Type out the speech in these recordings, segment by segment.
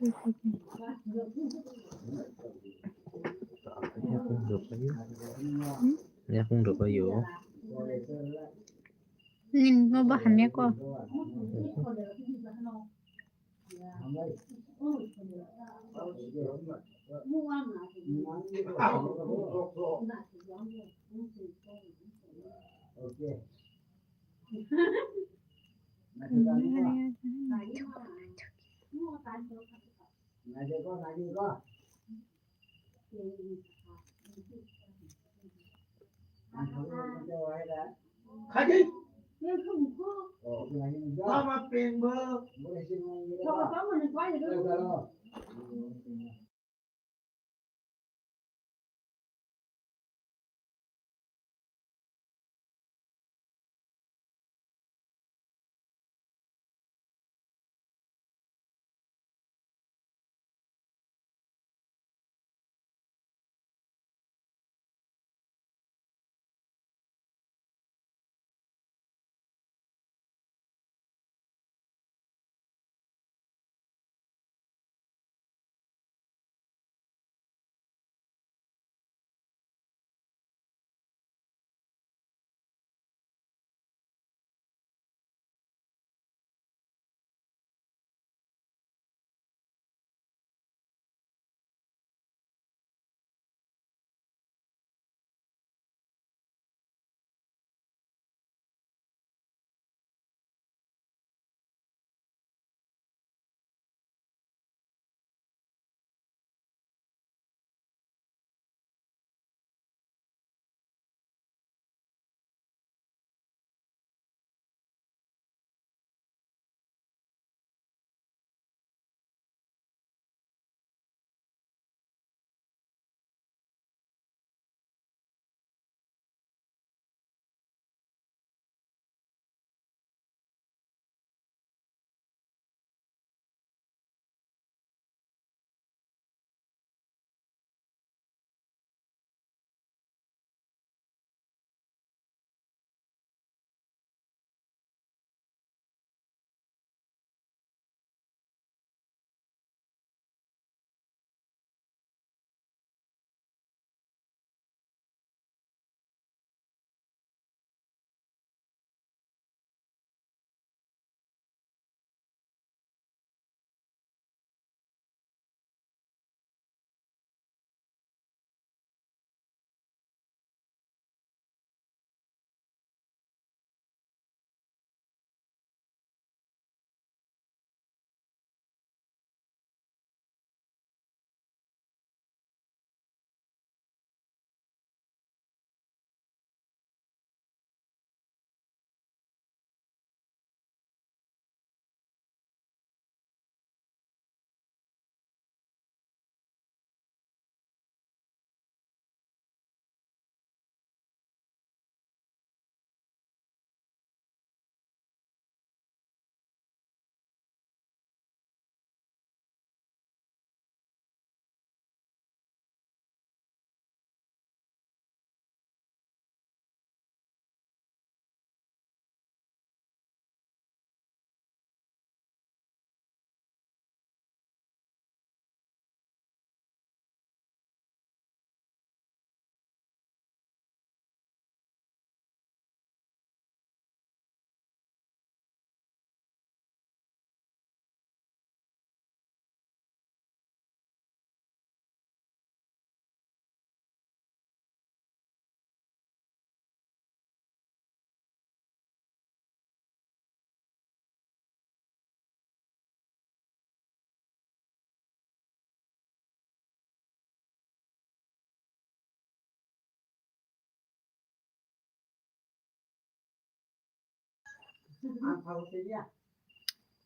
Ini akong drop ayo. Hmm? Ini akong drop ayo. Nin mo bahannya ko. Khai sao mà tiền bơ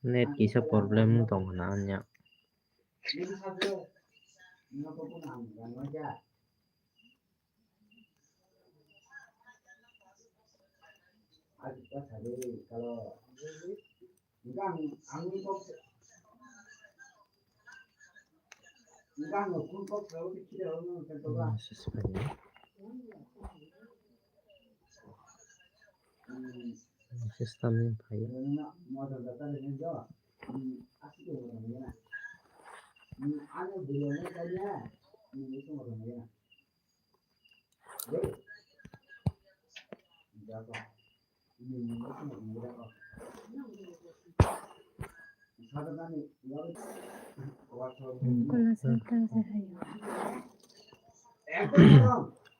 Net kisah problem tong nanya. Suspend ya. Sistem yang baik. O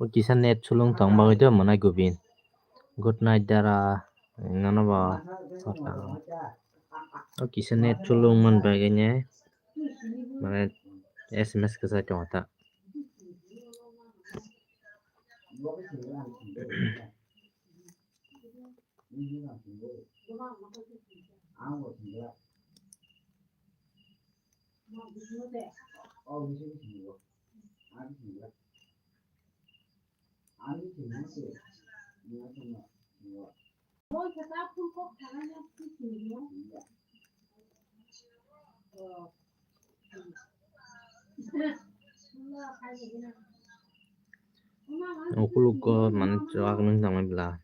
kisa net sulung tong ba itu mana gubin. Good night dara ngano ba saka. O kisa net sulung man baganya mana SMS kesa chota. Aku luka mana cuak nung sama bila.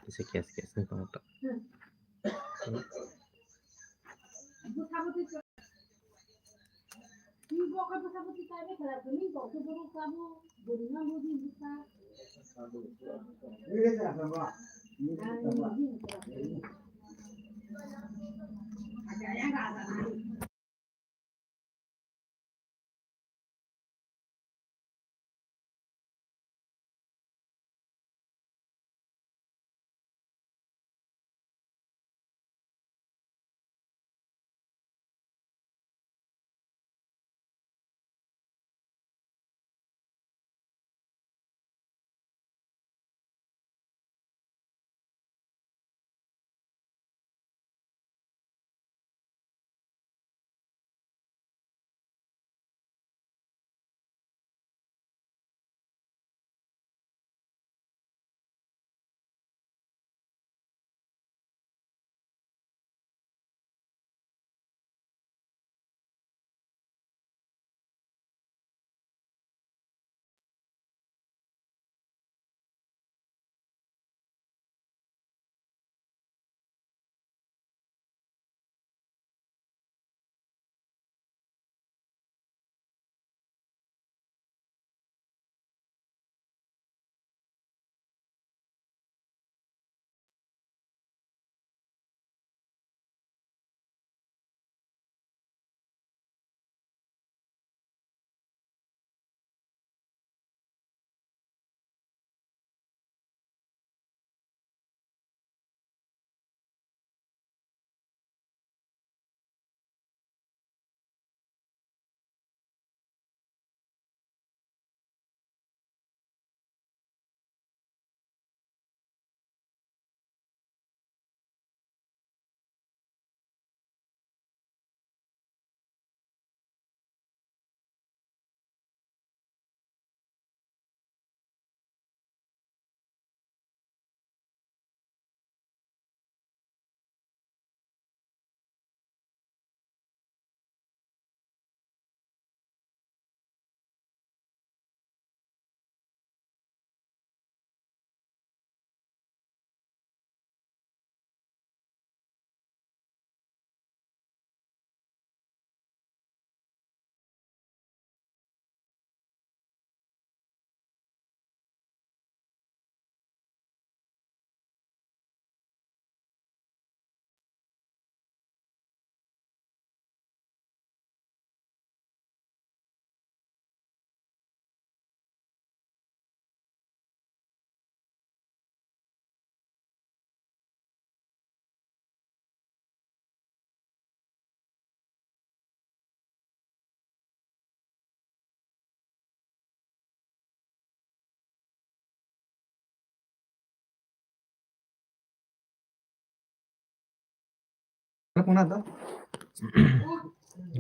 Kisa kias nung tong.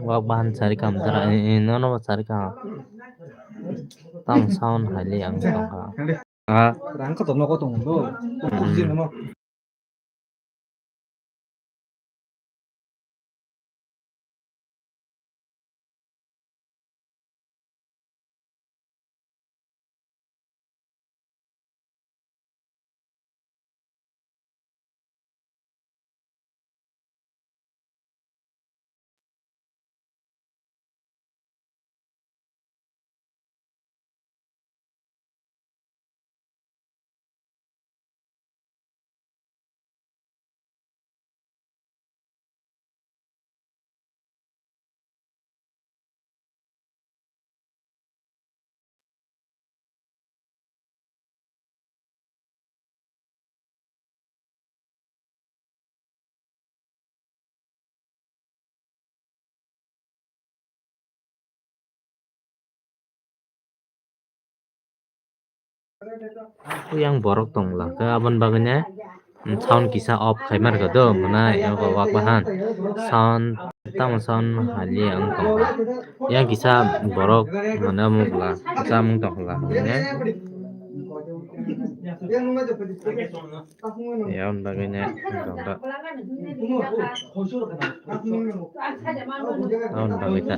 Wag bahan cari kam dara no cari kam. Tam sound highly ang tong ka. Rangka to no ko tong do. Ko yang borok tongla ke abon baganya sound kisa off khaimar ga do mana yoga wak bahan sound tang sound hali ang tongla yang kisa borok mana mugla kisa mung tongla ne ya on baganya tongla on bagita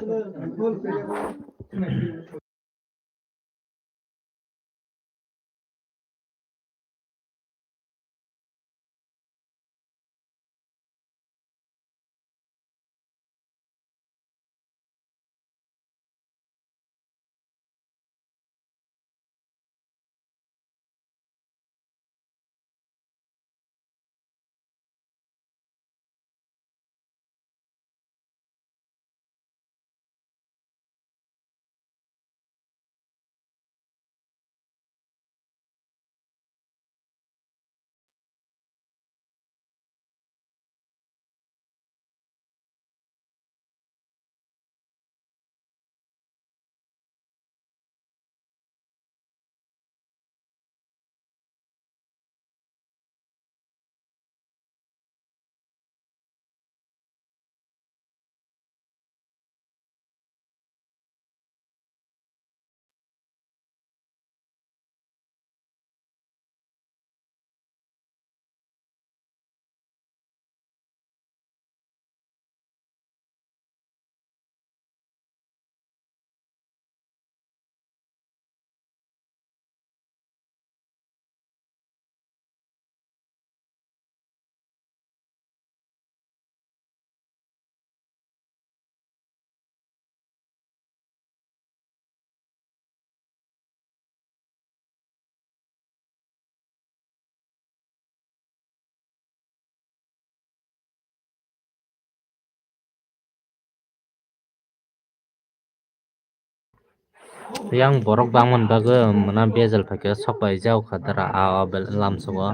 yang borok bangman baga mana bezal phake sokai jau khatara a bel lam sogo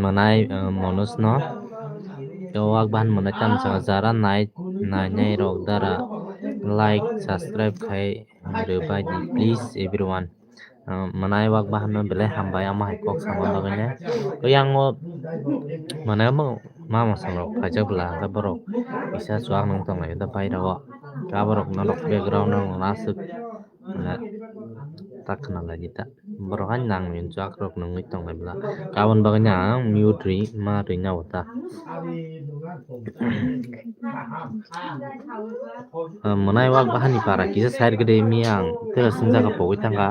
manai monus no yo wak ban mana tam sa jara nai rok dara like subscribe khai rubai di please everyone manai wak bahan no bele hambai ama hai kok sama baganya to yang o manai mo mama sangrok khaja bla ga borok bisa suak nang tong lai da pai rawa ka borok no background no nasuk na takna lagi ta borokan nang min jak rok nungui tong lai bla kawan baganya mute ri ma ri nyaw ta manai wak bahan ni para kisa side gede miang tera sinja ka pogoi tangka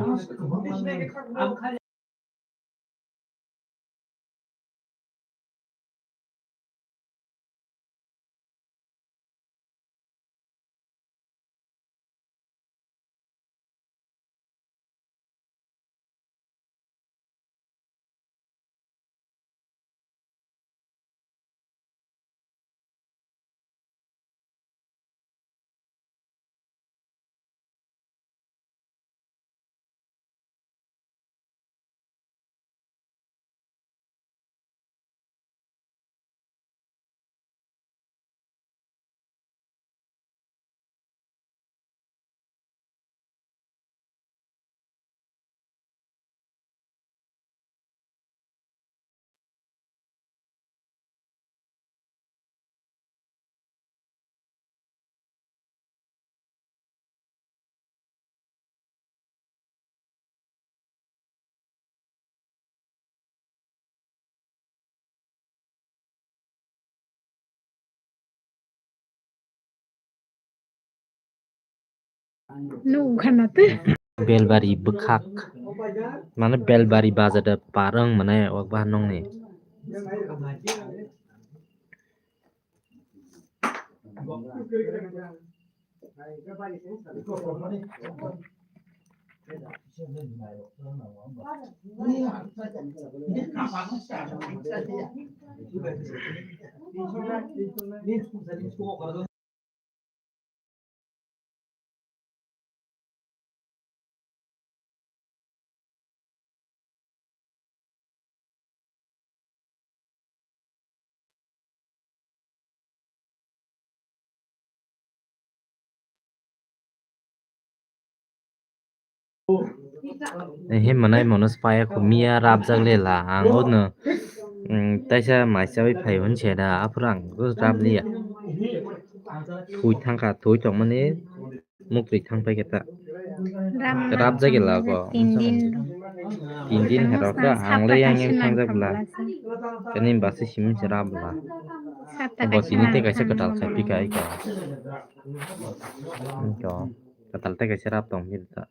Nu kana tu. belbari bekhak mana belbari bazada parang mana wak bahan nong ni He manai monos paya ko mia rap jagle la ang no taisa maisa bai phai hun cheda aprang go rap liya thui thangka thui tong mane mukri thang pai keta Ramna rap jage la tangmasa ko tindin tin tangos herok na ka sata angle yang kasinang thang jakla kabalasa kani basi simin rap la sata bo tini te kasinang kaisa tang katal khai pi kai kabalasa ko katal te kaisa rap tong mi ta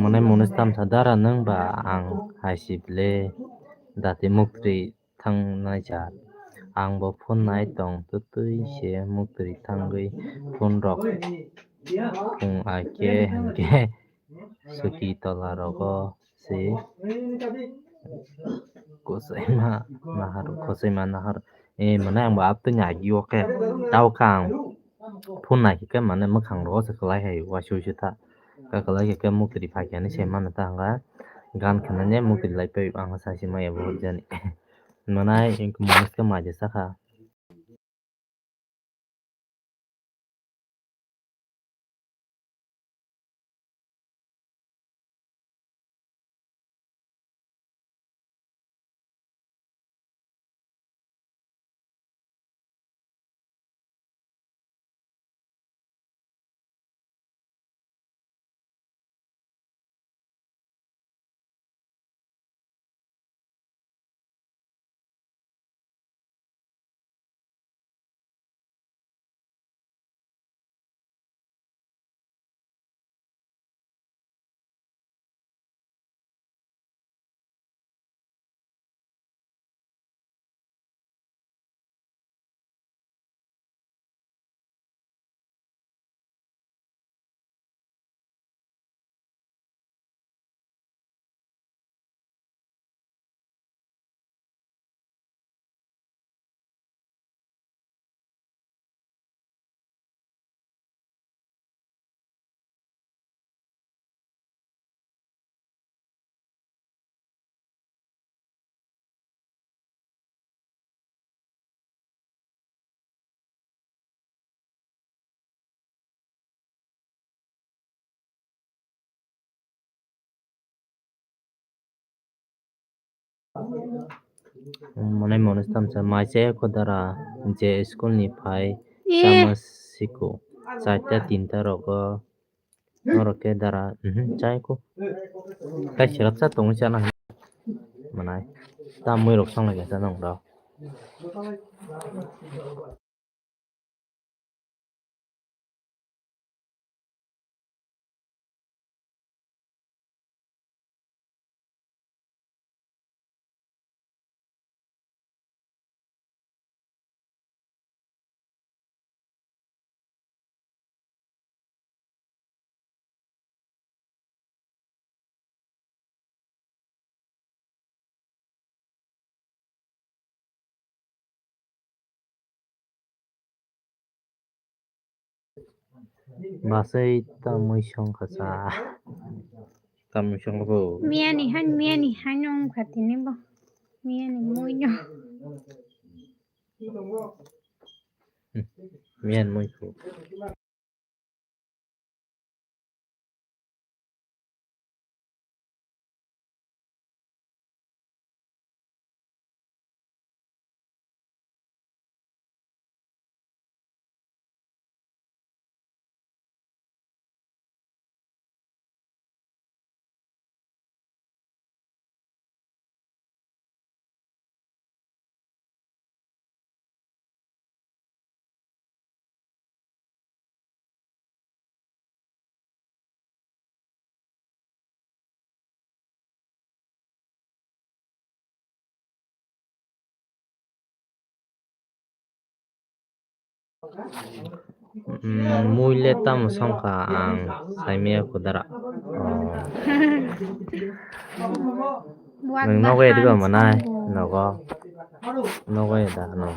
manai monos tam sadara nang ba ang hasible dati mukri thang nai ja ang bo phone nai tong tutui se mukri thangui phone rok phung ake hengke suki tola rogo si kosaima nahar mana ang ba ap tu nya gi oke tau kang phone nai ke mana makhang ro sa kalai hai wa shu shu ta ka kalai ke mukri pha ke ni se mana ta nga gan khanane mukri lai pe ang sa si ma ya bo jani manai ink monos ke ma jesa kha manai monos tam sa mai che ko dara je school ni phai chama siko chaita tinta rogo noroke dara chai ko kai sirap sa tong cha na manai ta moi rok sang la sa nong ro Basai tamui song khasa. Tamui song bo. Mia ni han ông khát thì nên bo. Mia ni mui nhо. Mian mui ko. Mui le tam song kha ang saimia ko dara. Buat Nang no ge di ba bahan manai. sambung. No go. No ge da no.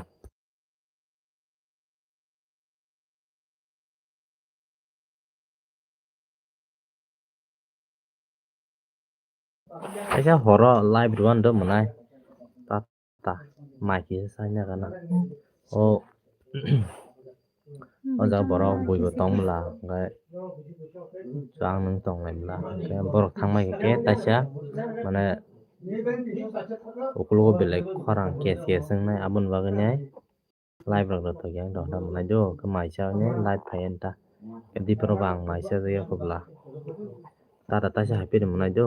Aja horo live duan do manai. Ta mai ki sai na kana. O Oja borok boi bo tongmula hingke chwang nung tonglai hingke borok thangmai hingke taisa mane ukologo belai khorang kes kes wngnai aboni bagui nai live rok no togyang dong manai do hingke maisa nai live fai ta dipro bang maisa jaya kubla tata taisa happy manai do.